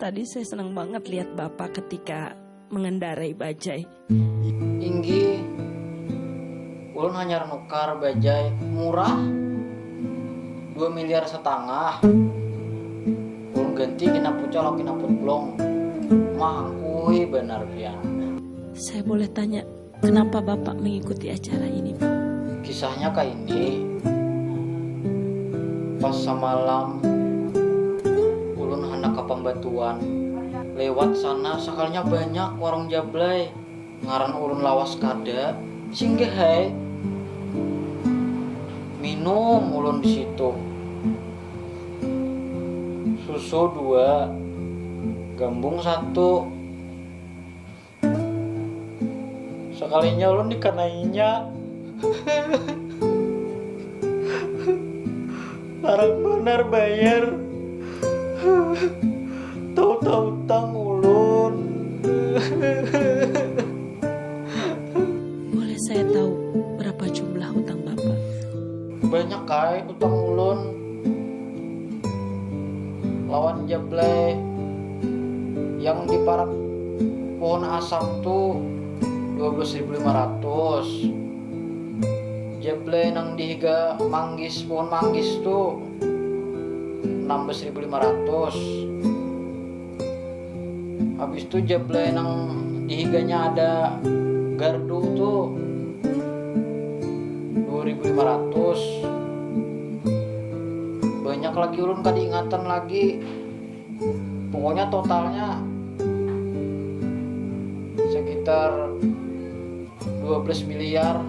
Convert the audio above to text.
Tadi saya senang banget lihat Bapak ketika mengendarai bajai. Inggi, ulun hanya nukar bajai murah 2,5 miliar. Ulun ganti kina pucol kina putlong. Mangkui benar pian. Saya boleh tanya, kenapa Bapak mengikuti acara ini, Pak? Kisahnya kayak ini. Pas semalam ulun hendak ke pembatuan. Lewat sana sakalnya banyak warung jablay. Ngaran ulun lawas kada. Singgih hai. Minum ulun di situ. Susu 2, gambung 1. Sekalinya ulun dikenainya. Larang benar bayar. Tahu-tahu utang ulun. Boleh saya tahu berapa jumlah utang Bapak? Banyak kai utang ulun. Lawan jablay yang di parak pohon asam tuh 12.500. Jablay nang dihiga manggis pohon manggis tuh 16.500. Habis itu jablay nang dihiganya ada gardu tuh 2.500. Banyak lagi ulun kada ingatan lagi. Pokoknya totalnya sekitar 12,5 miliar.